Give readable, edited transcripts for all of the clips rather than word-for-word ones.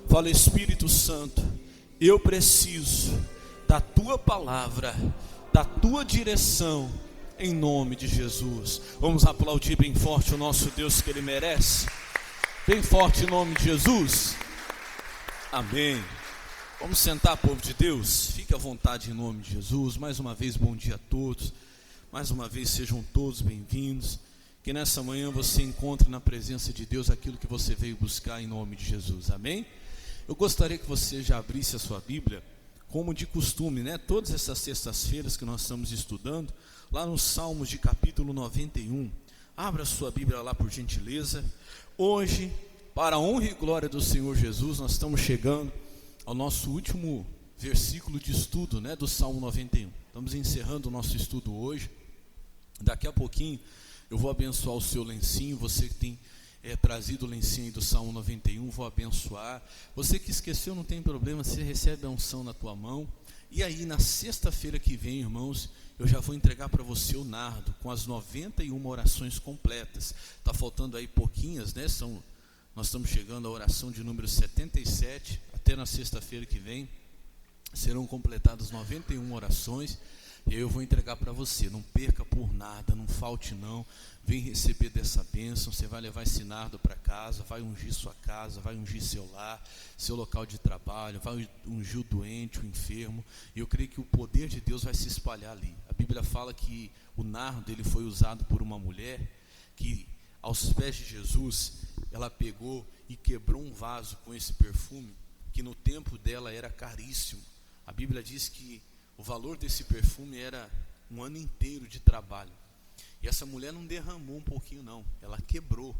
Fala, Espírito Santo, eu preciso da tua palavra, da tua direção, em nome de Jesus. Vamos aplaudir bem forte o nosso Deus, que Ele merece. Bem forte em nome de Jesus. Amém. Vamos sentar, povo de Deus. Fique à vontade em nome de Jesus. Mais uma vez, bom dia a todos. Mais uma vez, sejam todos bem-vindos. Que nessa manhã você encontre na presença de Deus aquilo que você veio buscar em nome de Jesus. Amém? Eu gostaria que você já abrisse a sua Bíblia, como de costume, né? Todas essas sextas-feiras que nós estamos estudando, lá nos Salmos de capítulo 91. Abra a sua Bíblia lá, por gentileza. Hoje, para a honra e glória do Senhor Jesus, nós estamos chegando ao nosso último versículo de estudo, né, do Salmo 91. Estamos encerrando o nosso estudo hoje. Daqui a pouquinho eu vou abençoar o seu lencinho. Você que tem trazido o lencinho aí do Salmo 91, vou abençoar. Você que esqueceu, não tem problema, você recebe a unção na tua mão. E aí na sexta-feira que vem, irmãos, eu já vou entregar para você o nardo com as 91 orações completas. Está faltando aí pouquinhas, né? Nós estamos chegando à oração de número 77. Até na sexta-feira que vem serão completadas 91 orações. E eu vou entregar para você. Não perca por nada, não falte não. Vem receber dessa bênção. Você vai levar esse nardo para casa, vai ungir sua casa, vai ungir seu lar, seu local de trabalho, vai ungir o doente, o enfermo. E eu creio que o poder de Deus vai se espalhar ali. A Bíblia fala que o nardo ele foi usado por uma mulher que aos pés de Jesus, ela pegou e quebrou um vaso com esse perfume, que no tempo dela era caríssimo. A Bíblia diz que o valor desse perfume era um ano inteiro de trabalho. E essa mulher não derramou um pouquinho não, ela quebrou.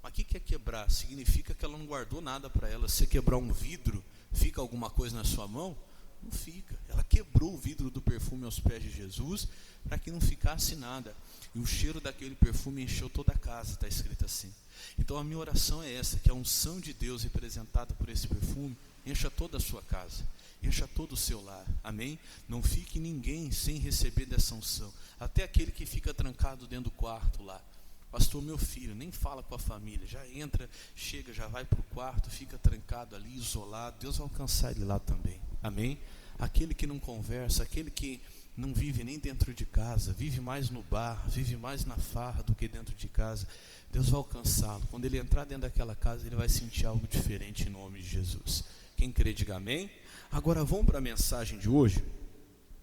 Mas o que é quebrar? Significa que ela não guardou nada para ela. Se quebrar um vidro, fica alguma coisa na sua mão? Não fica. Ela quebrou o vidro do perfume aos pés de Jesus, para que não ficasse nada. E o cheiro daquele perfume encheu toda a casa, está escrito assim. Então a minha oração é essa, que a unção de Deus representada por esse perfume encha toda a sua casa, encha todo o seu lar, amém? Não fique ninguém sem receber dessa unção, até aquele que fica trancado dentro do quarto lá. Pastor, meu filho, nem fala com a família, já entra, chega, já vai para o quarto, fica trancado ali, isolado. Deus vai alcançar ele lá também, amém? Aquele que não conversa, aquele que não vive nem dentro de casa, vive mais no bar, vive mais na farra do que dentro de casa, Deus vai alcançá-lo. Quando ele entrar dentro daquela casa, ele vai sentir algo diferente em nome de Jesus. Quem crê, diga amém. Agora vamos para a mensagem de hoje.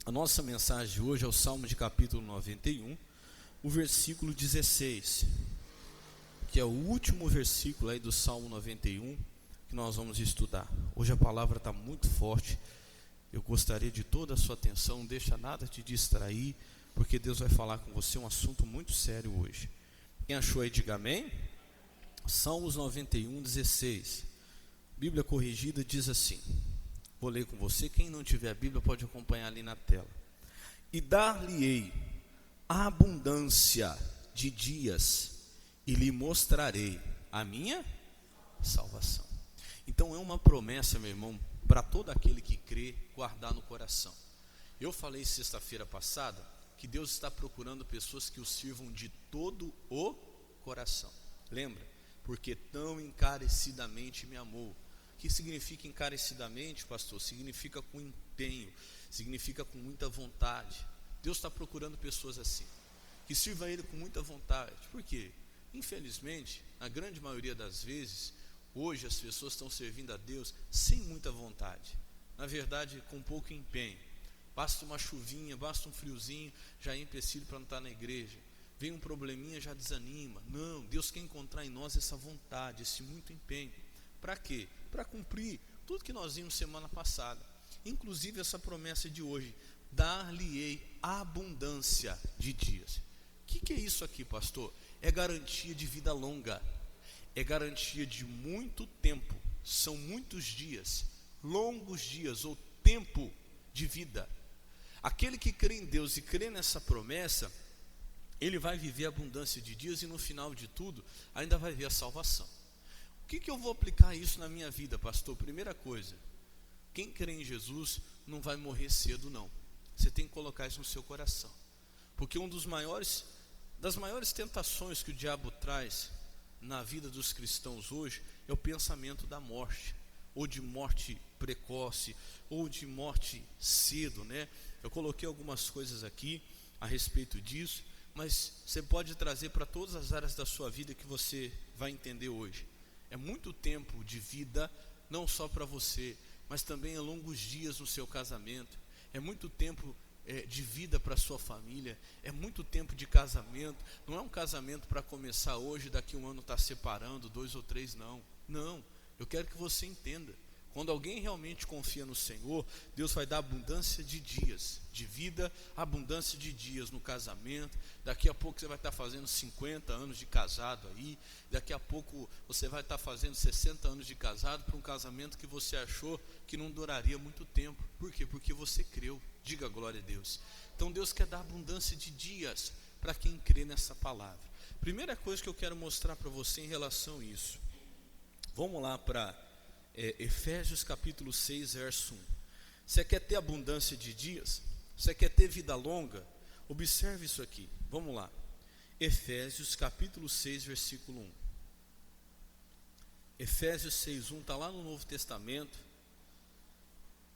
A nossa mensagem de hoje é o Salmo de capítulo 91, o versículo 16, que é o último versículo aí do Salmo 91, que nós vamos estudar. Hoje a palavra está muito forte. Eu gostaria de toda a sua atenção, não deixa nada te distrair, porque Deus vai falar com você um assunto muito sério hoje. Quem achou aí, diga amém. Salmos 91, 16. Bíblia corrigida diz assim, vou ler com você, quem não tiver a Bíblia pode acompanhar ali na tela. E dar-lhe-ei abundância de dias, e lhe mostrarei a minha salvação. Então é uma promessa, meu irmão, para todo aquele que crê, guardar no coração. Eu falei sexta-feira passada que Deus está procurando pessoas que o sirvam de todo o coração. Lembra? Porque tão encarecidamente me amou. O que significa encarecidamente, pastor? Significa com empenho, significa com muita vontade. Deus está procurando pessoas assim, que sirvam a Ele com muita vontade. Por quê? Infelizmente, na grande maioria das vezes, hoje as pessoas estão servindo a Deus sem muita vontade. Na verdade, com pouco empenho. Basta uma chuvinha, basta um friozinho, já é empecilho para não estar na igreja. Vem um probleminha, já desanima. Não, Deus quer encontrar em nós essa vontade, esse muito empenho. Para quê? Para cumprir tudo que nós vimos semana passada. Inclusive essa promessa de hoje, dar-lhe-ei abundância de dias. O que é isso aqui, pastor? É garantia de vida longa. É garantia de muito tempo. São muitos dias, longos dias ou tempo de vida. Aquele que crê em Deus e crê nessa promessa, ele vai viver abundância de dias e no final de tudo, ainda vai ver a salvação. O que eu vou aplicar isso na minha vida, pastor? Primeira coisa, quem crê em Jesus não vai morrer cedo não. Você tem que colocar isso no seu coração. Porque das maiores tentações que o diabo traz na vida dos cristãos hoje é o pensamento da morte. ou de morte precoce, ou de morte cedo, né? Eu coloquei algumas coisas aqui a respeito disso, mas você pode trazer para todas as áreas da sua vida que você vai entender hoje. É muito tempo de vida, não só para você, mas também a longos dias no seu casamento. É muito tempo de vida para a sua família, é muito tempo de casamento. Não é um casamento para começar hoje, daqui a um ano está separando, 2 ou 3, não. Não, eu quero que você entenda. Quando alguém realmente confia no Senhor, Deus vai dar abundância de dias, de vida, abundância de dias no casamento. Daqui a pouco você vai estar fazendo 50 anos de casado aí, daqui a pouco você vai estar fazendo 60 anos de casado para um casamento que você achou que não duraria muito tempo. Por quê? Porque você creu. Diga glória a Deus. Então Deus quer dar abundância de dias para quem crê nessa palavra. Primeira coisa que eu quero mostrar para você em relação a isso. Vamos lá para Efésios capítulo 6, verso 1. Você quer ter abundância de dias? Você quer ter vida longa? Observe isso aqui, vamos lá. Efésios capítulo 6, versículo 1. Efésios 6, 1 está lá no Novo Testamento.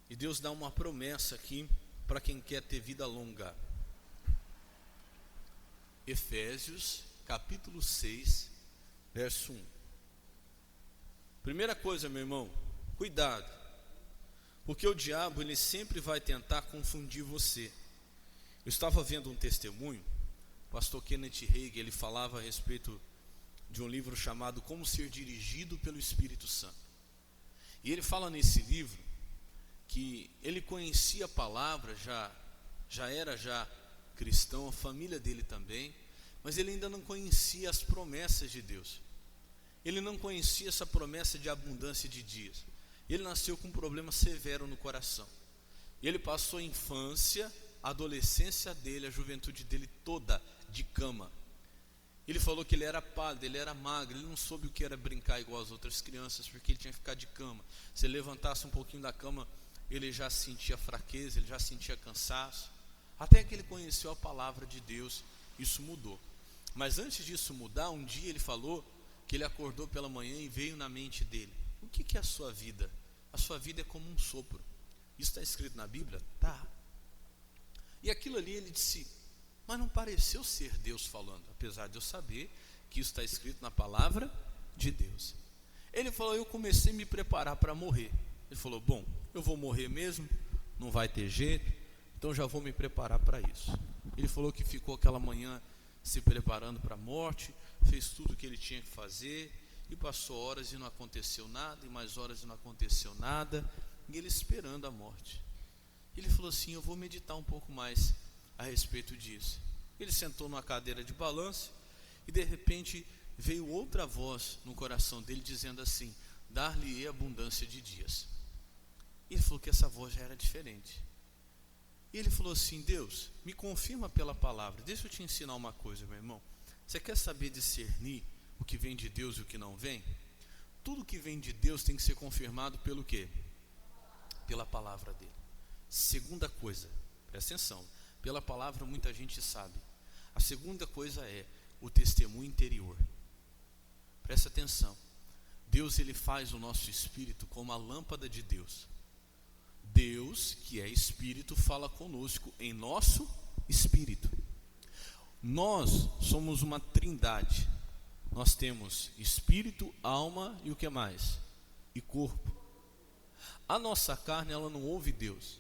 E Deus dá uma promessa aqui para quem quer ter vida longa. Efésios capítulo 6, verso 1. Primeira coisa, meu irmão, cuidado, porque o diabo ele sempre vai tentar confundir você. Eu estava vendo um testemunho, o pastor Kenneth Hagin, ele falava a respeito de um livro chamado Como Ser Dirigido pelo Espírito Santo. E ele fala nesse livro que ele conhecia a palavra, já era cristão, a família dele também, mas ele ainda não conhecia as promessas de Deus. Ele não conhecia essa promessa de abundância de dias. Ele nasceu com um problema severo no coração. E ele passou a infância, a adolescência dele, a juventude dele toda de cama. Ele falou que ele era pálido, ele era magro, ele não soube o que era brincar igual as outras crianças, porque ele tinha que ficar de cama. Se ele levantasse um pouquinho da cama, ele já sentia fraqueza, ele já sentia cansaço. Até que ele conheceu a palavra de Deus, isso mudou. Mas antes disso mudar, um dia ele falou que ele acordou pela manhã e veio na mente dele: o que é a sua vida? A sua vida é como um sopro. Isso está escrito na Bíblia? Tá. E aquilo ali ele disse, mas não pareceu ser Deus falando, apesar de eu saber que isso está escrito na palavra de Deus. Ele falou, eu comecei a me preparar para morrer. Ele falou, bom, eu vou morrer mesmo, não vai ter jeito, então já vou me preparar para isso. Ele falou que ficou aquela manhã se preparando para a morte, fez tudo o que ele tinha que fazer, e passou horas e não aconteceu nada, e mais horas e não aconteceu nada, e ele esperando a morte. Ele falou assim, eu vou meditar um pouco mais a respeito disso. Ele sentou numa cadeira de balanço, e de repente veio outra voz no coração dele dizendo assim, dar-lhe-ei abundância de dias. E ele falou que essa voz já era diferente. E ele falou assim, Deus, me confirma pela palavra. Deixa eu te ensinar uma coisa, meu irmão. Você quer saber discernir o que vem de Deus e o que não vem? Tudo que vem de Deus tem que ser confirmado pelo quê? Pela palavra dele. Segunda coisa, presta atenção, pela palavra muita gente sabe. A segunda coisa é o testemunho interior. Presta atenção. Deus ele faz o nosso espírito como a lâmpada de Deus. Deus, que é espírito, fala conosco em nosso espírito. Nós somos uma trindade. Nós temos espírito, alma e o que mais? E corpo. A nossa carne, ela não ouve Deus.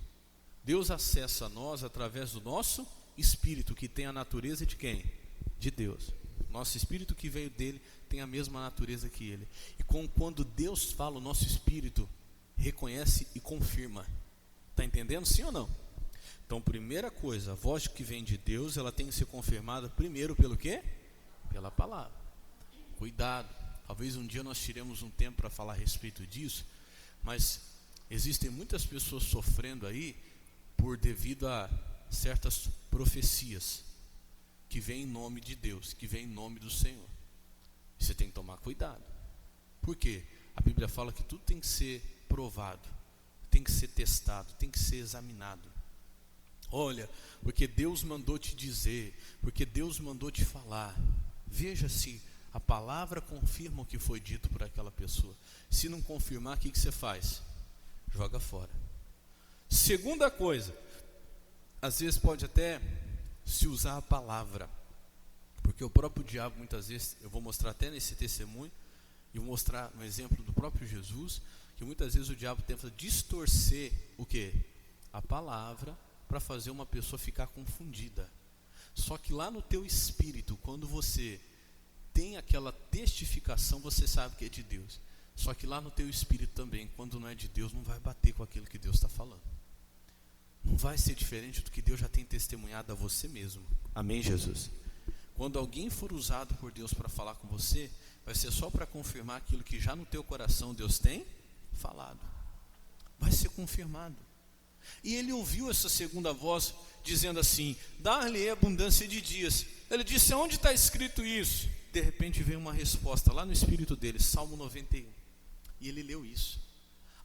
Deus acessa a nós através do nosso espírito, que tem a natureza de quem? De Deus. Nosso espírito que veio dele tem a mesma natureza que ele. E quando Deus fala, o nosso espírito reconhece e confirma. Está entendendo, sim ou não? Então, primeira coisa, a voz que vem de Deus, ela tem que ser confirmada primeiro pelo quê? Pela palavra. Cuidado, talvez um dia nós tiremos um tempo para falar a respeito disso, mas existem muitas pessoas sofrendo aí devido a certas profecias que vêm em nome de Deus, que vêm em nome do Senhor. Você tem que tomar cuidado. Por quê? A Bíblia fala que tudo tem que ser provado, tem que ser testado, tem que ser examinado. Olha, porque Deus mandou te dizer, porque Deus mandou te falar. Veja se A palavra confirma o que foi dito por aquela pessoa. Se não confirmar, o que você faz? Joga fora. Segunda coisa, às vezes pode até se usar a palavra, porque o próprio diabo muitas vezes, eu vou mostrar até nesse testemunho, e vou mostrar no exemplo do próprio Jesus, que muitas vezes o diabo tenta distorcer o quê? A palavra, para fazer uma pessoa ficar confundida. Só que lá no teu espírito, quando você tem aquela testificação, você sabe que é de Deus. Só que lá no teu espírito também, quando não é de Deus, não vai bater com aquilo que Deus está falando. Não vai ser diferente do que Deus já tem testemunhado a você mesmo. Amém, Jesus? Quando alguém for usado por Deus para falar com você, vai ser só para confirmar aquilo que já no teu coração Deus tem falado. Vai ser confirmado. E ele ouviu essa segunda voz dizendo assim: dar-lhe abundância de dias. Ele disse: onde está escrito isso? De repente veio uma resposta lá no espírito dele, Salmo 91. E ele leu isso.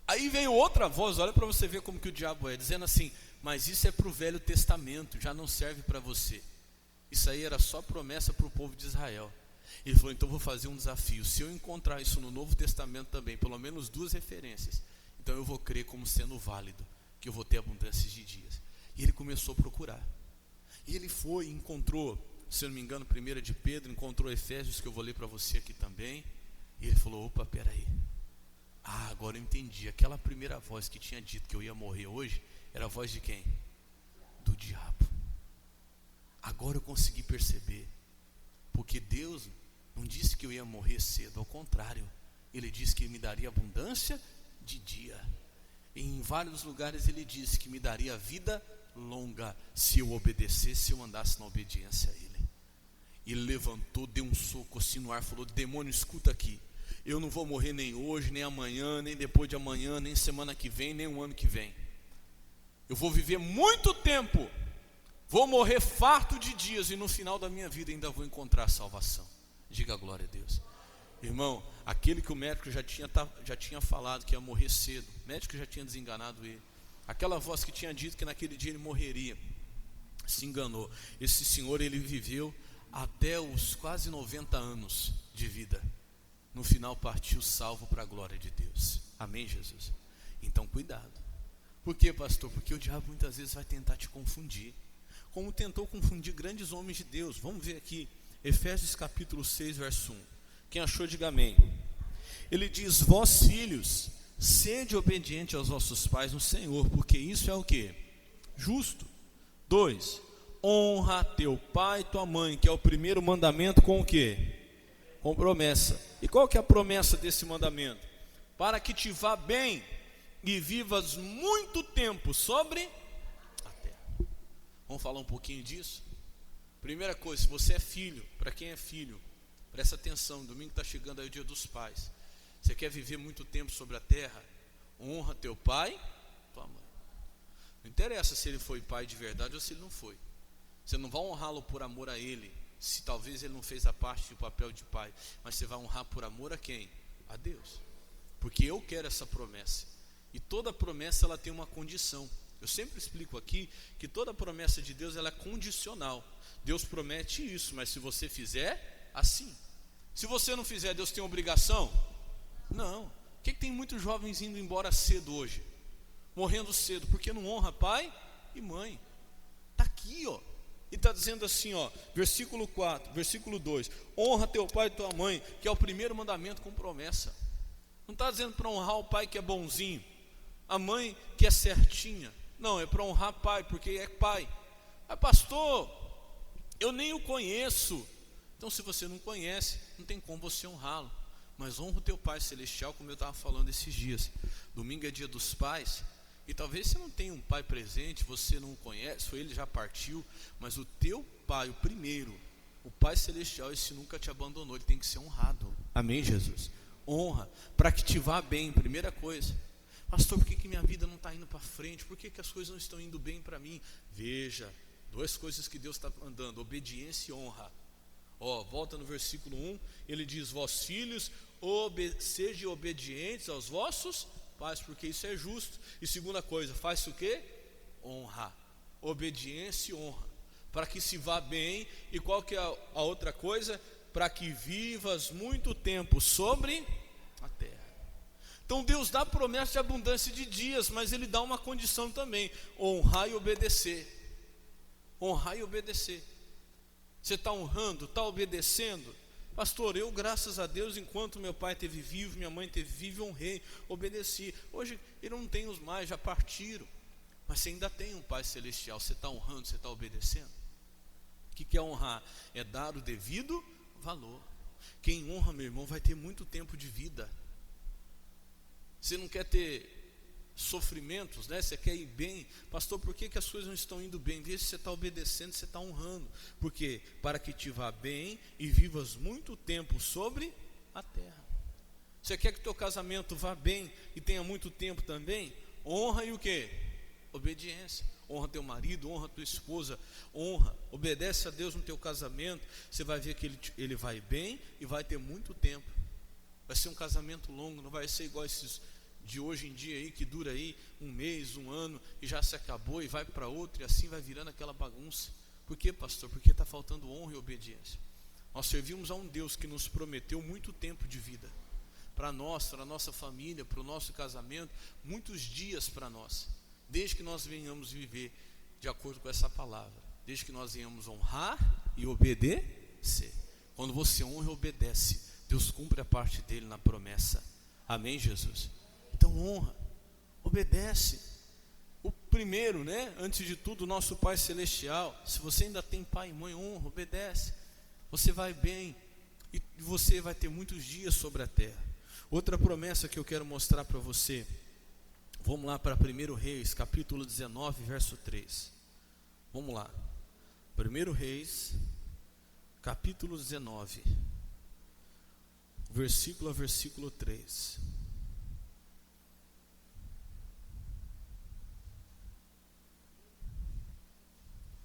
Aí veio outra voz, olha para você ver como que o diabo é, dizendo assim: mas isso é para o Velho Testamento, já não serve para você. Isso aí era só promessa para o povo de Israel. Ele falou: então vou fazer um desafio. Se eu encontrar isso no Novo Testamento também, pelo menos 2 referências, então eu vou crer como sendo válido, que eu vou ter abundância de dias. E ele começou a procurar. E ele foi e encontrou, se eu não me engano, 1 de Pedro, encontrou Efésios, que eu vou ler para você aqui também. E ele falou: opa, peraí. Agora eu entendi. Aquela primeira voz que tinha dito que eu ia morrer hoje, era a voz de quem? Do diabo. Agora eu consegui perceber. Porque Deus não disse que eu ia morrer cedo, ao contrário, Ele disse que me daria abundância de dia. E em vários lugares Ele disse que me daria vida longa, se eu obedecesse, se eu andasse na obediência a Ele. Ele levantou, deu um soco assim no ar, falou: demônio, escuta aqui, eu não vou morrer nem hoje, nem amanhã, nem depois de amanhã, nem semana que vem, nem um ano que vem. Eu vou viver muito tempo, vou morrer farto de dias, e no final da minha vida ainda vou encontrar a salvação. Diga glória a Deus. Irmão, aquele que o médico já tinha falado que ia morrer cedo, o médico já tinha desenganado ele. Aquela voz que tinha dito que naquele dia ele morreria, se enganou. Esse senhor, ele viveu até os quase 90 anos de vida. No final partiu salvo para a glória de Deus. Amém, Jesus? Então cuidado. Por quê, pastor? Porque o diabo muitas vezes vai tentar te confundir, como tentou confundir grandes homens de Deus. Vamos ver aqui, Efésios capítulo 6, verso 1. Quem achou, diga amém. Ele diz: vós filhos, sede obediente aos vossos pais no Senhor, porque isso é o que? Justo. 2. Honra teu pai e tua mãe, que é o primeiro mandamento, com o que? Com promessa. E qual que é a promessa desse mandamento? Para que te vá bem e vivas muito tempo sobre a terra. Vamos falar um pouquinho disso? Primeira coisa, se você é filho, para quem é filho, presta atenção, domingo está chegando aí o dia dos pais. Você quer viver muito tempo sobre a terra? Honra teu pai, tua mãe. Não interessa se ele foi pai de verdade ou se ele não foi. Você não vai honrá-lo por amor a ele, se talvez ele não fez a parte do papel de pai, mas você vai honrar por amor a quem? A Deus. Porque eu quero essa promessa. E toda promessa ela tem uma condição. Eu sempre explico aqui que toda promessa de Deus ela é condicional. Deus promete isso, mas se você fizer, assim. Se você não fizer, Deus tem obrigação? Não. Por que tem muitos jovens indo embora cedo hoje? Morrendo cedo, porque não honra pai e mãe. Está aqui, ó. E está dizendo assim, ó, versículo 4, versículo 2: honra teu pai e tua mãe, que é o primeiro mandamento com promessa. Não está dizendo para honrar o pai que é bonzinho, a mãe que é certinha. Não, é para honrar pai, porque é pai. Mas pastor, eu nem o conheço. Então se você não conhece, não tem como você honrá-lo. Mas honra o teu pai celestial, como eu estava falando esses dias. Domingo é dia dos pais. E talvez você não tenha um pai presente, você não o conhece, ou ele já partiu, mas o teu pai, o primeiro, o pai celestial, esse nunca te abandonou, ele tem que ser honrado. Amém, Jesus? Honra, para que te vá bem, primeira coisa. Pastor, por que minha vida não está indo para frente? Por que as coisas não estão indo bem para mim? Veja, 2 coisas que Deus está mandando: obediência e honra. Volta no versículo 1, ele diz: vós filhos, sejam obedientes aos vossos pais, porque isso é justo. E segunda coisa, faz o quê? Honra. Obediência e honra, para que se vá bem. E qual que é a outra coisa? para que vivas muito tempo sobre a terra. Então Deus dá promessa de abundância de dias, mas Ele dá uma condição também: honrar e obedecer. Honrar e obedecer. Você está honrando, está obedecendo? Pastor, eu, graças a Deus, enquanto meu pai esteve vivo, minha mãe esteve viva, honrei, obedeci. Hoje eu não tenho os mais, já partiram. Mas você ainda tem um Pai Celestial. Você está honrando, você está obedecendo? O que é honrar? É dar o devido valor. Quem honra, meu irmão, vai ter muito tempo de vida. Você não quer ter sofrimentos, né? Você quer ir bem. Pastor, por que as coisas não estão indo bem? Veja se você está obedecendo, você está honrando. Porque para que te vá bem e vivas muito tempo sobre a terra. Você quer que teu casamento vá bem e tenha muito tempo também? Honra e o quê? Obediência. Honra teu marido, honra tua esposa, honra, obedece a Deus no teu casamento. Você vai ver que ele vai bem e vai ter muito tempo. Vai ser um casamento longo, não vai ser igual esses de hoje em dia aí, que dura aí um mês, um ano, e já se acabou e vai para outro, e assim vai virando aquela bagunça. Por quê, pastor? Porque está faltando honra e obediência. Nós servimos a um Deus que nos prometeu muito tempo de vida para nós, para a nossa família, para o nosso casamento, muitos dias para nós, desde que nós venhamos viver de acordo com essa palavra, desde que nós venhamos honrar e obedecer. Quando você honra e obedece, Deus cumpre a parte dele na promessa. Amém, Jesus? Então honra, obedece. O primeiro, né? Antes de tudo, nosso Pai Celestial. Se você ainda tem pai e mãe, honra, obedece. Você vai bem e você vai ter muitos dias sobre a terra. Outra promessa que eu quero mostrar para você. Vamos lá para 1 Reis, capítulo 19, verso 3. Vamos lá. 1 Reis, capítulo 19, versículo a versículo 3.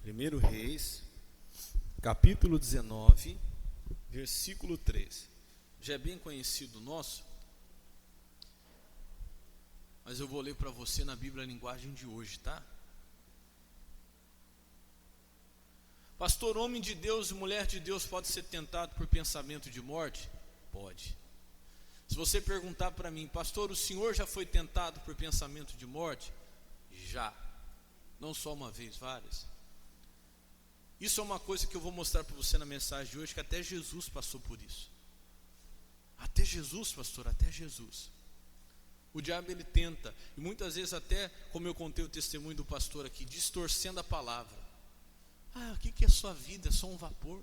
Primeiro Reis, capítulo 19, versículo 3. Já é bem conhecido nosso, mas eu vou ler para você na Bíblia a linguagem de hoje, tá? Pastor, homem de Deus e mulher de Deus pode ser tentado por pensamento de morte? Pode. Se você perguntar para mim, pastor, o senhor já foi tentado por pensamento de morte? Já. Não só uma vez, várias. Isso é uma coisa que eu vou mostrar para você na mensagem de hoje, que até Jesus passou por isso. Até Jesus, pastor, até Jesus. O diabo ele tenta, e muitas vezes até, como eu contei o testemunho do pastor aqui, distorcendo a palavra. Ah, o que é sua vida? É só um vapor.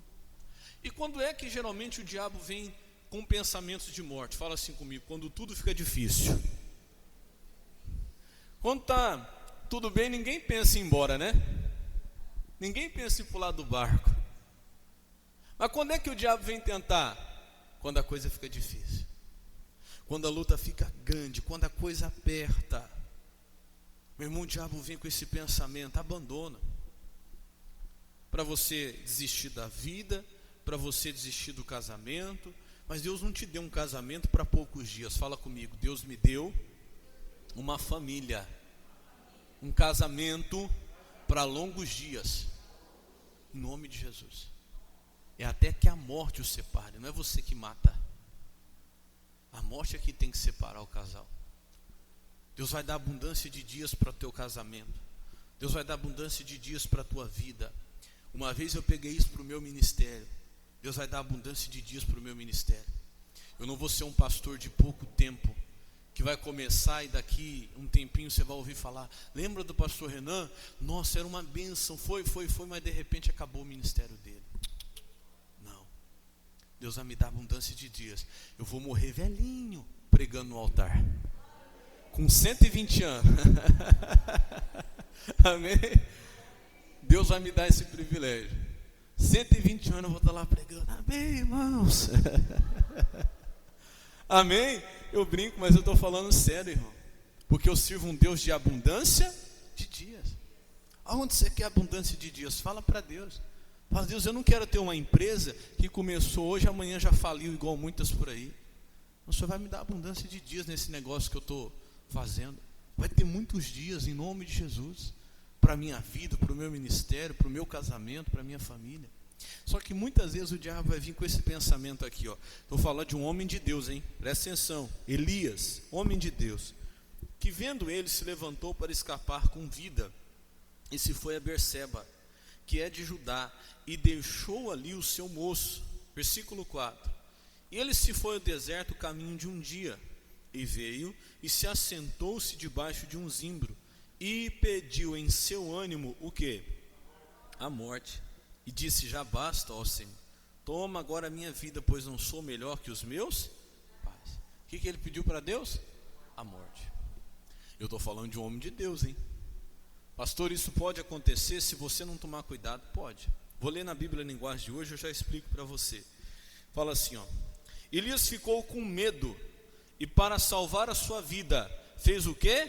E quando é que geralmente o diabo vem com pensamentos de morte? Fala assim comigo: quando tudo fica difícil. Quando está tudo bem, ninguém pensa em ir embora, né? Ninguém pensa em pular do barco. Mas quando é que o diabo vem tentar? Quando a coisa fica difícil, quando a luta fica grande, quando a coisa aperta. Meu irmão, o diabo vem com esse pensamento: abandona. Para você desistir da vida, para você desistir do casamento. Mas Deus não te deu um casamento para poucos dias. Fala comigo: Deus me deu uma família, um casamento para longos dias, em nome de Jesus. É até que a morte o separe, não é você que mata. A morte é que tem que separar o casal. Deus vai dar abundância de dias para o teu casamento. Deus vai dar abundância de dias para a tua vida. Uma vez eu peguei isso para o meu ministério. Deus vai dar abundância de dias para o meu ministério. Eu não vou ser um pastor de pouco tempo, que vai começar e daqui um tempinho você vai ouvir falar: lembra do pastor Renan? Nossa, era uma bênção, foi, mas de repente acabou o ministério dele. Não. Deus vai me dar abundância de dias. Eu vou morrer velhinho pregando no altar, com 120 anos. Amém? Deus vai me dar esse privilégio. 120 anos eu vou estar lá pregando. Amém, irmãos? Amém? Eu brinco, mas eu estou falando sério, irmão. Porque eu sirvo um Deus de abundância de dias. Aonde você quer abundância de dias? Fala para Deus. Fala: Deus, eu não quero ter uma empresa que começou hoje, amanhã já faliu igual muitas por aí. O Senhor vai me dar abundância de dias nesse negócio que eu estou fazendo. Vai ter muitos dias, em nome de Jesus, para a minha vida, para o meu ministério, para o meu casamento, para a minha família. Só que muitas vezes o diabo vai vir com esse pensamento aqui, ó. Estou falando de um homem de Deus, hein? Presta atenção. Elias, homem de Deus, que vendo ele se levantou para escapar com vida, e se foi a Berseba, que é de Judá, e deixou ali o seu moço. Versículo 4. E ele se foi ao deserto caminho de um dia, e veio e se assentou-se debaixo de um zimbro, e pediu em seu ânimo o quê? A morte. E disse: já basta, ó Senhor, toma agora a minha vida, pois não sou melhor que os meus pais. O que ele pediu para Deus? A morte. Eu estou falando de um homem de Deus, hein? Pastor, isso pode acontecer se você não tomar cuidado? Pode. Vou ler na Bíblia a linguagem de hoje, eu já explico para você. Fala assim, ó: Elias ficou com medo, e para salvar a sua vida, fez o quê?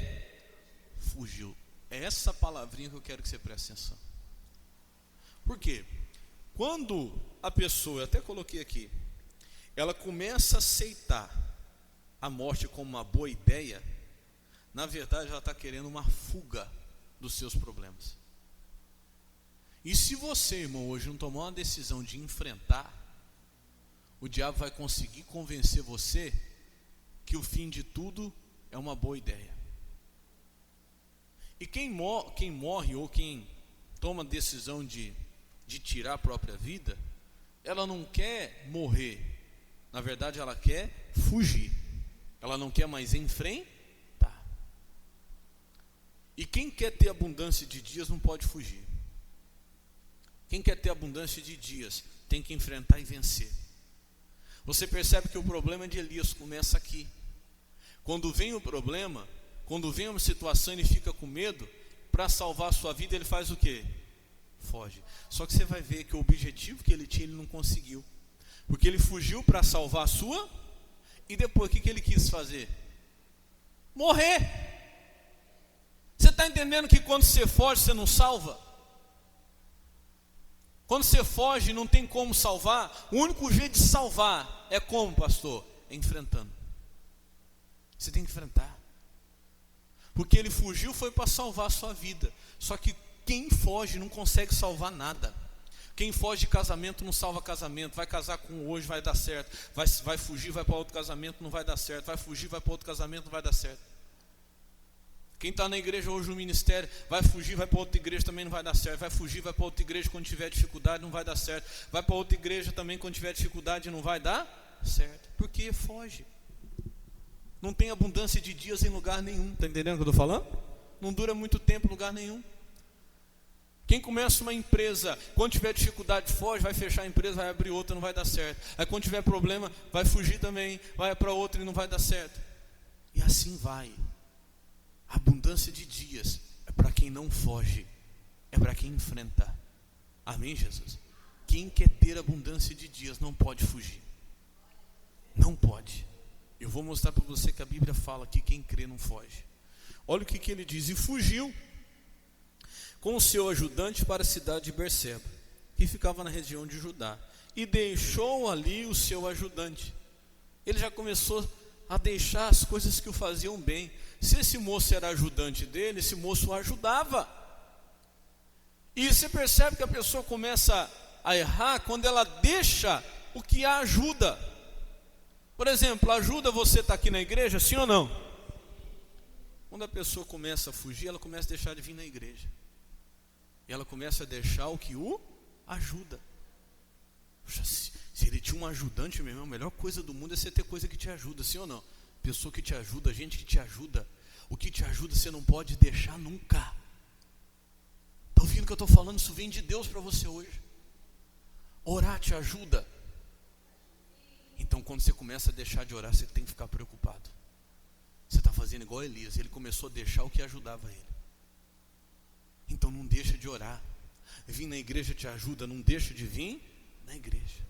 Fugiu. É essa palavrinha que eu quero que você preste atenção. Por quê? Quando a pessoa, eu até coloquei aqui, ela começa a aceitar a morte como uma boa ideia, na verdade ela está querendo uma fuga dos seus problemas. E se você, irmão, hoje não tomar uma decisão de enfrentar, o diabo vai conseguir convencer você que o fim de tudo é uma boa ideia. E quem morre ou quem toma a decisão de tirar a própria vida, ela não quer morrer, na verdade ela quer fugir, ela não quer mais enfrentar. E quem quer ter abundância de dias não pode fugir. Quem quer ter abundância de dias tem que enfrentar e vencer. Você percebe que o problema de Elias começa aqui. Quando vem o problema, quando vem uma situação e ele fica com medo, para salvar a sua vida ele faz o quê? Foge. Só que você vai ver que o objetivo que ele tinha ele não conseguiu, porque ele fugiu para salvar a sua, e depois o que ele quis fazer? Morrer. Você está entendendo que quando você foge você não salva? Quando você foge não tem como salvar. O único jeito de salvar é como, pastor? É enfrentando. Você tem que enfrentar. Porque ele fugiu foi para salvar a sua vida. Só que quem foge não consegue salvar nada. Quem foge de casamento não salva casamento. Vai casar com hoje, vai dar certo. Vai fugir, vai para outro casamento, não vai dar certo. Vai fugir, vai para outro casamento, não vai dar certo. Quem está na igreja hoje no ministério, vai fugir, vai para outra igreja, também não vai dar certo. Vai fugir, vai para outra igreja quando tiver dificuldade, não vai dar certo. Vai para outra igreja também quando tiver dificuldade, não vai dar certo. Porque foge. Não tem abundância de dias em lugar nenhum. Está entendendo o que eu estou falando? Não dura muito tempo em lugar nenhum. Quem começa uma empresa, quando tiver dificuldade foge, vai fechar a empresa, vai abrir outra, não vai dar certo. Aí quando tiver problema, vai fugir também, vai para outra e não vai dar certo. E assim vai. A abundância de dias é para quem não foge, é para quem enfrenta. Amém, Jesus? Quem quer ter abundância de dias não pode fugir. Não pode. Eu vou mostrar para você que a Bíblia fala que quem crê não foge. Olha o que ele diz: e fugiu com o seu ajudante para a cidade de Berseba, que ficava na região de Judá, e deixou ali o seu ajudante. Ele já começou a deixar as coisas que o faziam bem. Se esse moço era ajudante dele, esse moço o ajudava. E você percebe que a pessoa começa a errar quando ela deixa o que a ajuda. Por exemplo, ajuda você estar aqui na igreja, sim ou não? Quando a pessoa começa a fugir, ela começa a deixar de vir na igreja. E ela começa a deixar o que o ajuda. Poxa, se ele tinha um ajudante, meu irmão, a melhor coisa do mundo é você ter coisa que te ajuda, sim ou não? Pessoa que te ajuda, gente que te ajuda. O que te ajuda você não pode deixar nunca. Está ouvindo o que eu estou falando? Isso vem de Deus para você hoje. Orar te ajuda. Então quando você começa a deixar de orar, você tem que ficar preocupado. Você está fazendo igual Elias. Ele começou a deixar o que ajudava ele. Então não deixa de orar. Vir na igreja te ajuda, não deixa de vir na igreja.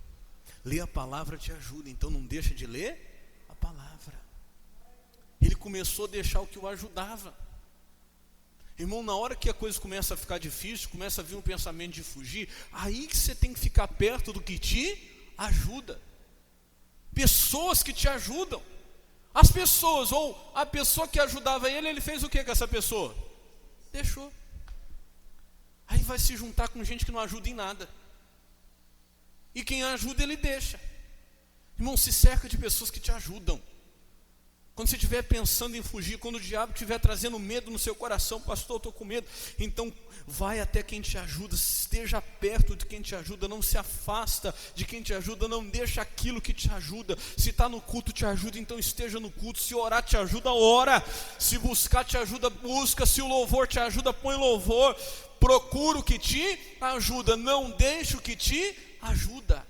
Ler a palavra te ajuda, então não deixa de ler a palavra. Ele começou a deixar o que o ajudava. Irmão, na hora que a coisa começa a ficar difícil, começa a vir um pensamento de fugir, aí que você tem que ficar perto do que te ajuda. Pessoas que te ajudam. As pessoas, ou a pessoa que ajudava ele fez o que com essa pessoa? Deixou. Aí vai se juntar com gente que não ajuda em nada. E quem ajuda, ele deixa. Irmão, se cerca de pessoas que te ajudam. Quando você estiver pensando em fugir, quando o diabo estiver trazendo medo no seu coração, pastor, eu estou com medo, então vai até quem te ajuda, esteja perto de quem te ajuda, não se afasta de quem te ajuda, não deixa aquilo que te ajuda. Se está no culto te ajuda, então esteja no culto. Se orar te ajuda, ora. Se buscar te ajuda, busca. Se o louvor te ajuda, põe louvor. Procura o que te ajuda, não deixe o que te ajuda.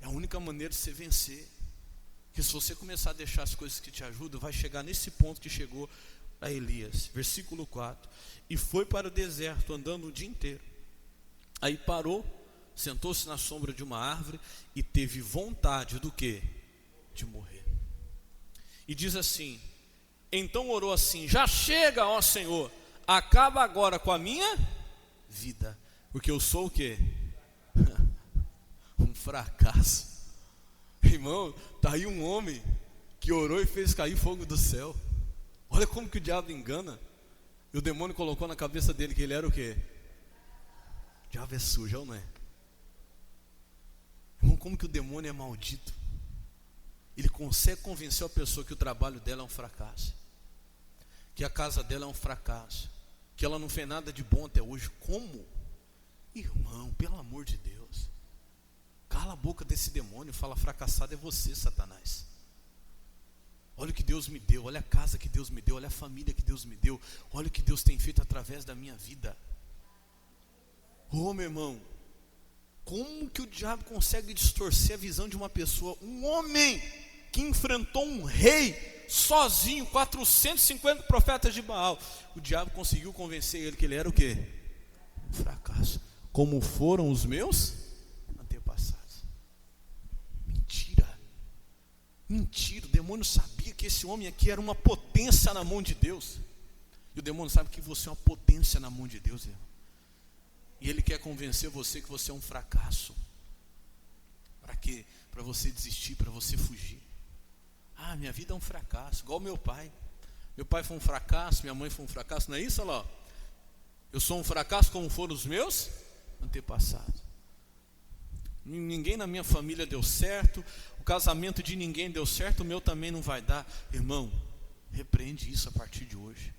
É a única maneira de você vencer. Que se você começar a deixar as coisas que te ajudam, vai chegar nesse ponto que chegou a Elias. Versículo 4. E foi para o deserto andando o dia inteiro. Aí parou, sentou-se na sombra de uma árvore e teve vontade do quê? De morrer. E diz assim, então orou assim, já chega, ó Senhor, acaba agora com a minha vida, porque eu sou o quê? Um fracasso. Irmão, está aí um homem que orou e fez cair fogo do céu. Olha como que o diabo engana. E o demônio colocou na cabeça dele que ele era o quê? O diabo é sujo, ou não é? Irmão, como que o demônio é maldito? Ele consegue convencer a pessoa que o trabalho dela é um fracasso, que a casa dela é um fracasso, que ela não fez nada de bom até hoje. Como? Irmão, pelo amor de Deus, cala a boca desse demônio. Fala, fracassado é você, Satanás. Olha o que Deus me deu, olha a casa que Deus me deu, olha a família que Deus me deu, olha o que Deus tem feito através da minha vida. Meu irmão, como que o diabo consegue distorcer a visão de uma pessoa? Um homem que enfrentou um rei sozinho, 450 profetas de Baal. O diabo conseguiu convencer ele que ele era o quê? Um fracasso. Como foram os meus antepassados. Mentira, o demônio sabia que esse homem aqui era uma potência na mão de Deus. E o demônio sabe que você é uma potência na mão de Deus, irmão. E ele quer convencer você que você é um fracasso. Para quê? Para você desistir, para você fugir. Ah, minha vida é um fracasso, igual meu pai. Meu pai foi um fracasso, minha mãe foi um fracasso, não é isso? Olha lá. Eu sou um fracasso como foram os meus antepassados. Ninguém na minha família deu certo, o casamento de ninguém deu certo, o meu também não vai dar. Irmão, repreende isso a partir de hoje.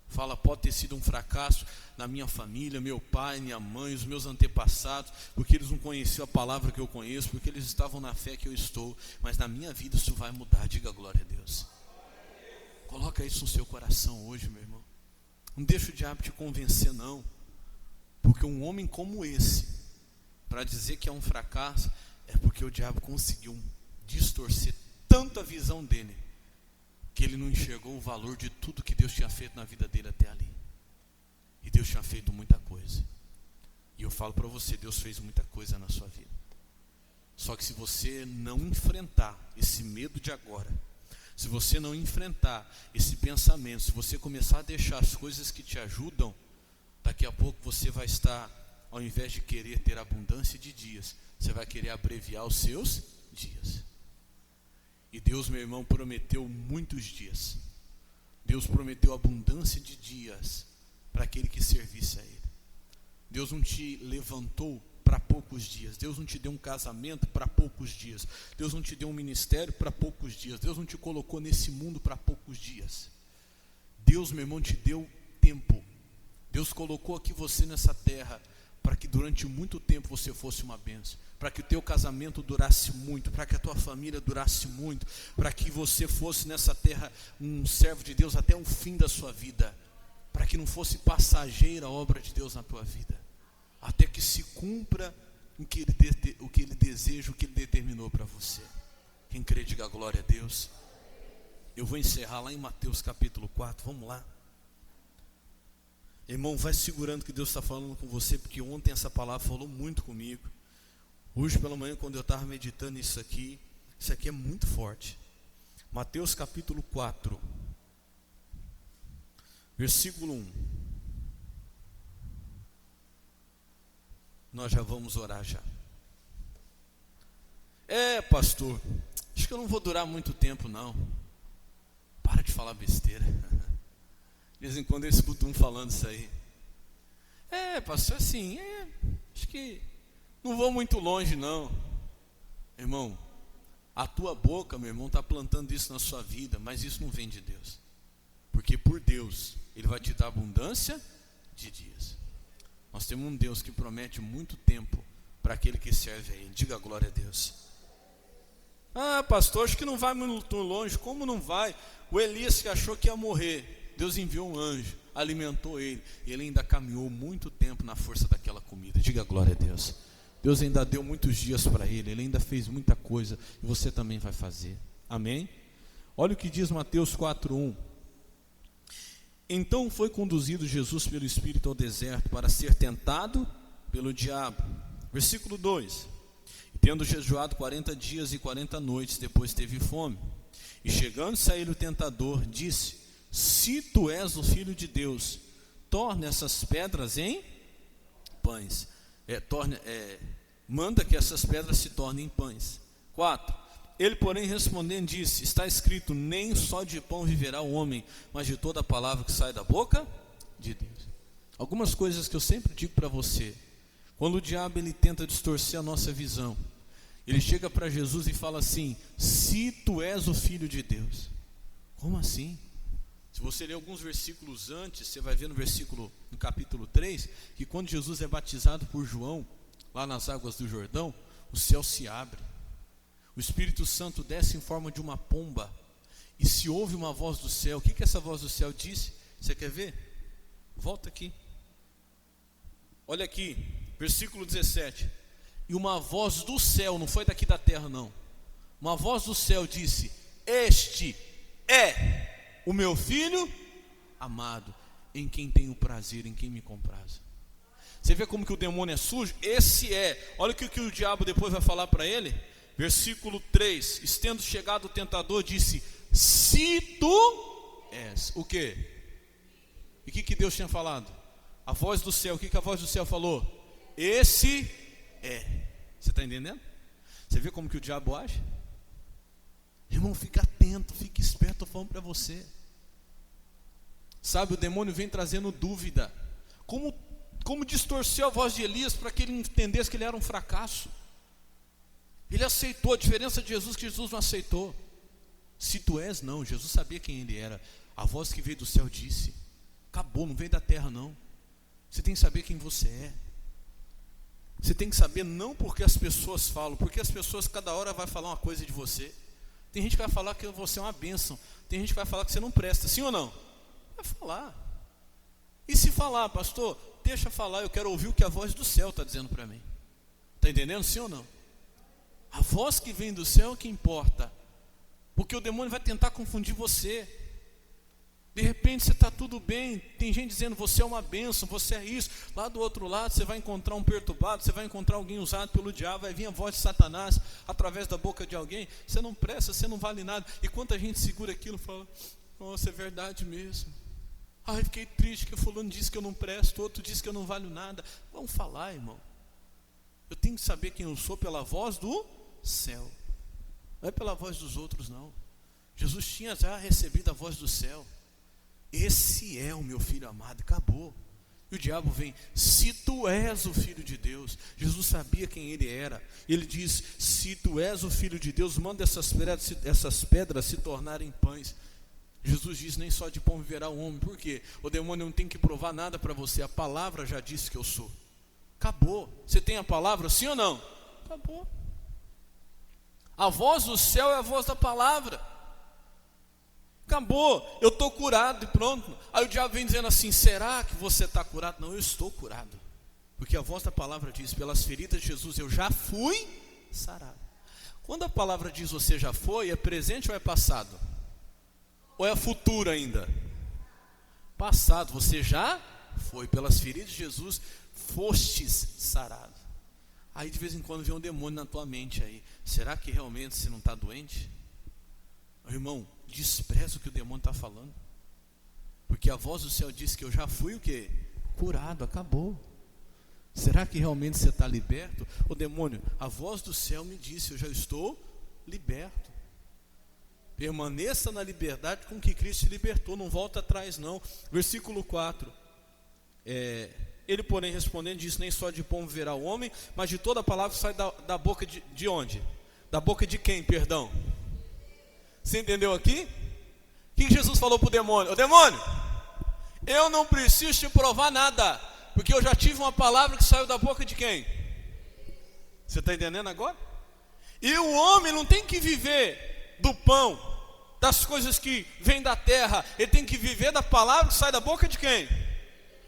Fala, pode ter sido um fracasso na minha família, meu pai, minha mãe, os meus antepassados, porque eles não conheciam a palavra que eu conheço, porque eles estavam na fé que eu estou, mas na minha vida isso vai mudar. Diga glória a Deus. Coloca isso no seu coração hoje, meu irmão. Não deixa o diabo te convencer, não, porque um homem como esse, para dizer que é um fracasso, é porque o diabo conseguiu distorcer tanto a visão dele, que ele não enxergou o valor de tudo que Deus tinha feito na vida dele até ali. E Deus tinha feito muita coisa. E eu falo para você, Deus fez muita coisa na sua vida. Só que se você não enfrentar esse medo de agora, se você não enfrentar esse pensamento, se você começar a deixar as coisas que te ajudam, daqui a pouco você vai estar, ao invés de querer ter abundância de dias, você vai querer abreviar os seus dias. E Deus, meu irmão, prometeu muitos dias. Deus prometeu abundância de dias para aquele que servisse a Ele. Deus não te levantou para poucos dias. Deus não te deu um casamento para poucos dias. Deus não te deu um ministério para poucos dias. Deus não te colocou nesse mundo para poucos dias. Deus, meu irmão, te deu tempo. Deus colocou aqui você nessa terra para que durante muito tempo você fosse uma bênção, para que o teu casamento durasse muito, para que a tua família durasse muito, para que você fosse nessa terra um servo de Deus até o fim da sua vida, para que não fosse passageira a obra de Deus na tua vida, até que se cumpra o que Ele deseja, o que Ele determinou para você. Quem crê, diga glória a Deus. Eu vou encerrar lá em Mateus capítulo 4, vamos lá. Irmão, vai segurando que Deus está falando com você, porque ontem essa palavra falou muito comigo. Hoje pela manhã, quando eu estava meditando isso aqui é muito forte. Mateus capítulo 4, versículo 1. Nós já vamos orar já. Pastor, acho que eu não vou durar muito tempo não. Para de falar besteira. De vez em quando eu escuto um falando isso aí. Pastor, assim, acho que Não vou muito longe não. Irmão, a tua boca, meu irmão, está plantando isso na sua vida, mas isso não vem de Deus. Porque por Deus, Ele vai te dar abundância de dias. Nós temos um Deus que promete muito tempo para aquele que serve a Ele. Diga glória a Deus. Ah, pastor, acho que não vai muito longe. Como não vai? O Elias que achou que ia morrer, Deus enviou um anjo, alimentou ele, e ele ainda caminhou muito tempo na força daquela comida. Diga glória a Deus. Deus ainda deu muitos dias para ele, ele ainda fez muita coisa, e você também vai fazer. Amém? Olha o que diz Mateus 4:1. Então foi conduzido Jesus pelo Espírito ao deserto para ser tentado pelo diabo. Versículo 2. Tendo jejuado 40 dias e 40 noites, depois teve fome. E chegando-se a ele o tentador, disse: se tu és o Filho de Deus, torne essas pedras em pães. Manda que essas pedras se tornem pães. 4. Ele, porém, respondendo, disse: está escrito, nem só de pão viverá o homem, mas de toda a palavra que sai da boca de Deus. Algumas coisas que eu sempre digo para você. Quando o diabo ele tenta distorcer a nossa visão, ele chega para Jesus e fala assim: se tu és o Filho de Deus. Como assim? Se você ler alguns versículos antes, você vai ver no capítulo 3, que quando Jesus é batizado por João, lá nas águas do Jordão, o céu se abre, o Espírito Santo desce em forma de uma pomba, e se ouve uma voz do céu. O que essa voz do céu disse? Você quer ver? Volta aqui, olha aqui, versículo 17. E uma voz do céu, não foi daqui da terra não, uma voz do céu disse: este é o meu Filho amado, em quem tenho prazer, em quem me comprazo. Você vê como que o demônio é sujo? Esse é. Olha o que o diabo depois vai falar para ele. Versículo 3. Estendo chegado o tentador, disse: se tu és o quê? E o que Deus tinha falado? A voz do céu. O que a voz do céu falou? Esse é. Você está entendendo? Você vê como que o diabo age? Irmão, fica atento, fica esperto. Estou falando para você. Sabe, o demônio vem trazendo dúvida. Como distorceu a voz de Elias para que ele entendesse que ele era um fracasso. Ele aceitou. A diferença de Jesus, que Jesus não aceitou. Se tu és, não. Jesus sabia quem ele era. A voz que veio do céu disse: acabou, não veio da terra não. Você tem que saber quem você é. Você tem que saber, não porque as pessoas falam, porque as pessoas cada hora vai falar uma coisa de você. Tem gente que vai falar que você é uma bênção, tem gente que vai falar que você não presta, sim ou não? Vai falar. E se falar, pastor, deixa falar, eu quero ouvir o que a voz do céu está dizendo para mim. Está entendendo, sim ou não? A voz que vem do céu é que importa, porque o demônio vai tentar confundir você. De repente você está tudo bem, tem gente dizendo você é uma bênção, você é isso. Lá do outro lado você vai encontrar um perturbado, você vai encontrar alguém usado pelo diabo, vai vir a voz de Satanás através da boca de alguém. Você não presta, você não vale nada. E quanta gente segura aquilo e fala: nossa, é verdade mesmo. Ai, fiquei triste que fulano disse que eu não presto, outro disse que eu não valho nada. Vamos falar, irmão. Eu tenho que saber quem eu sou pela voz do céu, não é pela voz dos outros não. Jesus tinha já recebido a voz do céu. Esse é o meu filho amado, acabou. E o diabo vem: se tu és o Filho de Deus. Jesus sabia quem ele era. Ele diz: se tu és o Filho de Deus, manda essas pedras se tornarem pães. Jesus diz: nem só de pão viverá o homem. Por quê? O demônio não tem que provar nada para você. A palavra já disse que eu sou. Acabou. Você tem a palavra, sim ou não? Acabou. A voz do céu é a voz da palavra. Acabou, eu estou curado e pronto. Aí o diabo vem dizendo assim: será que você está curado? Não, eu estou curado, porque a voz da palavra diz: pelas feridas de Jesus eu já fui sarado. Quando a palavra diz você já foi, é presente ou é passado? Ou é futuro ainda? Passado, você já foi, pelas feridas de Jesus fostes sarado. Aí de vez em quando vem um demônio na tua mente aí: será que realmente você não está doente? Irmão, despreza o que o demônio está falando, porque a voz do céu diz que eu já fui o quê? Curado, acabou. Será que realmente você está liberto? O demônio, a voz do céu me disse: eu já estou liberto. Permaneça na liberdade com que Cristo te libertou, não volta atrás não. Versículo 4. Ele, porém, respondendo, disse: nem só de pão viverá o homem, mas de toda a palavra que sai da boca de onde? Da boca de quem, perdão? Você entendeu aqui? O que Jesus falou para o demônio? Ô demônio, eu não preciso te provar nada, porque eu já tive uma palavra que saiu da boca de quem? Você está entendendo agora? E o homem não tem que viver do pão, das coisas que vêm da terra. Ele tem que viver da palavra que sai da boca de quem?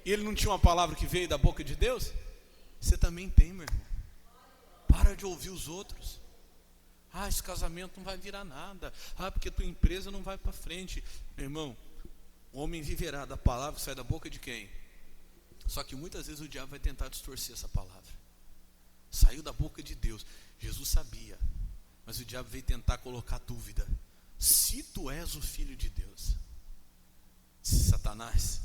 E ele não tinha uma palavra que veio da boca de Deus? Você também tem, meu irmão. Para de ouvir os outros. Esse casamento não vai virar nada. Porque tua empresa não vai para frente. Meu irmão, o homem viverá da palavra que sai da boca de quem? Só que muitas vezes o diabo vai tentar distorcer essa palavra. Saiu da boca de Deus. Jesus sabia, mas o diabo veio tentar colocar dúvida. Se tu és o filho de Deus, se Satanás,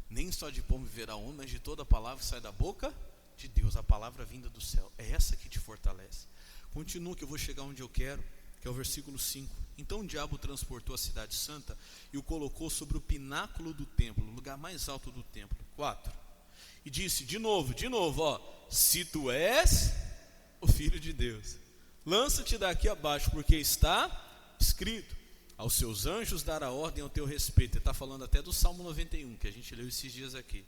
nem só de pão viverá o homem, mas de toda a palavra que sai da boca de Deus, a palavra vinda do céu, é essa que te fortalece. Continua que eu vou chegar onde eu quero, que é o versículo 5. Então o diabo transportou a cidade santa e o colocou sobre o pináculo do templo, o lugar mais alto do templo. 4. E disse de novo, se tu és o filho de Deus, lança-te daqui abaixo, porque está escrito: aos seus anjos dará ordem ao teu respeito. Ele está falando até do Salmo 91, que a gente leu esses dias aqui.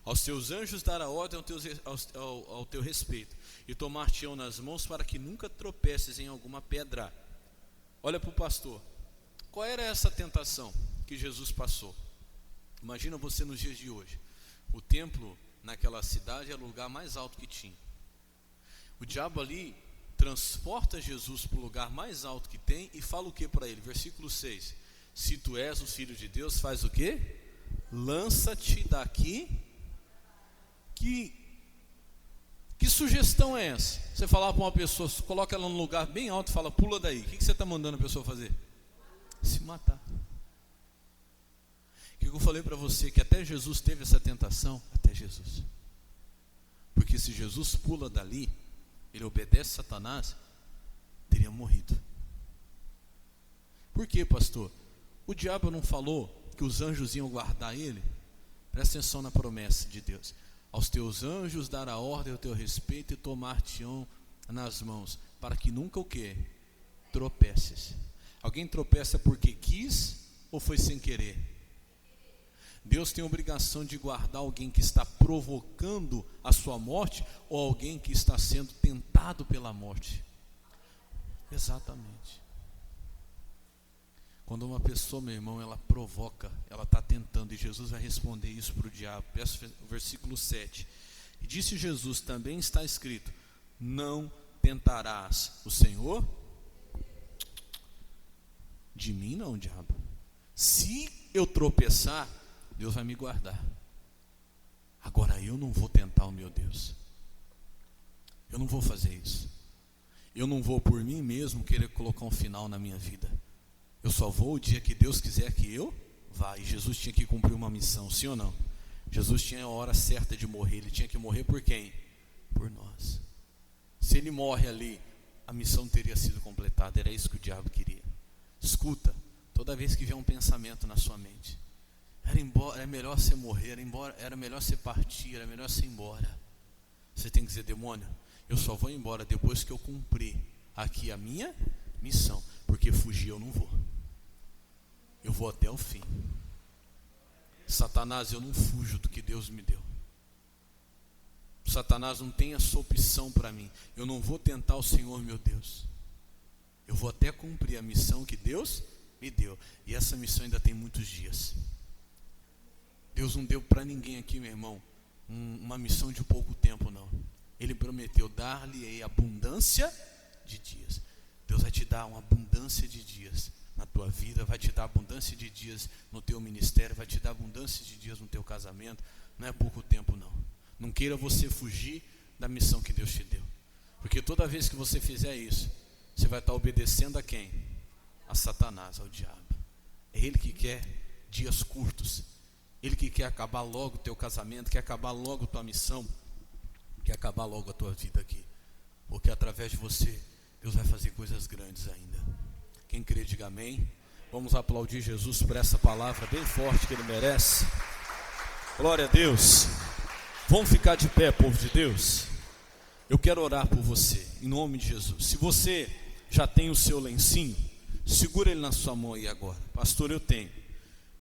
Aos teus anjos dará ordem ao teu respeito, e tomar-te-ão nas mãos para que nunca tropeces em alguma pedra. Olha para o pastor. Qual era essa tentação que Jesus passou? Imagina você nos dias de hoje. O templo naquela cidade era o lugar mais alto que tinha. O diabo ali transporta Jesus para o lugar mais alto que tem e fala o que para ele? Versículo 6. Se tu és o filho de Deus, faz o que? Lança-te daqui. Que sugestão é essa? Você falar para uma pessoa, coloca ela num lugar bem alto e fala: pula daí. O que você está mandando a pessoa fazer? Se matar. O que eu falei para você? Que até Jesus teve essa tentação. Até Jesus. Porque se Jesus pula dali, ele obedece a Satanás, teria morrido. Por quê, pastor? O diabo não falou que os anjos iam guardar ele? Presta atenção na promessa de Deus. Aos teus anjos dará ordem ao teu respeito e tomar-te-ão nas mãos, para que nunca o quê? Tropeces. Alguém tropeça porque quis ou foi sem querer? Deus tem a obrigação de guardar alguém que está provocando a sua morte ou alguém que está sendo tentado pela morte? Exatamente. Quando uma pessoa, meu irmão, ela provoca, ela está tentando, e Jesus vai responder isso para o diabo. Peço o versículo 7. E disse Jesus: também está escrito: não tentarás o Senhor. De mim não, diabo. Se eu tropeçar, Deus vai me guardar. Agora eu não vou tentar o meu Deus. Eu não vou fazer isso. Eu não vou por mim mesmo querer colocar um final na minha vida. Eu só vou o dia que Deus quiser que eu vá. E Jesus tinha que cumprir uma missão, sim ou não? Jesus tinha a hora certa de morrer. Ele tinha que morrer por quem? Por nós. Se ele morre ali, a missão teria sido completada. Era isso que o diabo queria. Escuta, toda vez que vier um pensamento na sua mente, era melhor você morrer, era melhor você partir, era melhor você ir embora. Você tem que dizer: demônio, eu só vou embora depois que eu cumprir aqui a minha missão, porque fugir eu não vou. Eu vou até o fim. Satanás, eu não fujo do que Deus me deu. Satanás não tem essa opção para mim. Eu não vou tentar o Senhor meu Deus. Eu vou até cumprir a missão que Deus me deu. E essa missão ainda tem muitos dias. Deus não deu para ninguém aqui, meu irmão, uma missão de pouco tempo, não. Ele prometeu dar-lhe abundância de dias. Deus vai te dar uma abundância de dias na tua vida, vai te dar abundância de dias no teu ministério, vai te dar abundância de dias no teu casamento. Não é pouco tempo, não. Não queira você fugir da missão que Deus te deu, porque toda vez que você fizer isso, você vai estar obedecendo a quem? A Satanás, ao diabo. É ele que quer dias curtos, ele que quer acabar logo o teu casamento, quer acabar logo a tua missão, quer acabar logo a tua vida aqui, porque através de você Deus vai fazer coisas grandes ainda. Quem crê, diga amém. Vamos aplaudir Jesus por essa palavra bem forte que Ele merece. Glória a Deus. Vamos ficar de pé, povo de Deus? Eu quero orar por você, em nome de Jesus. Se você já tem o seu lencinho, segura ele na sua mão aí agora. Pastor, eu tenho.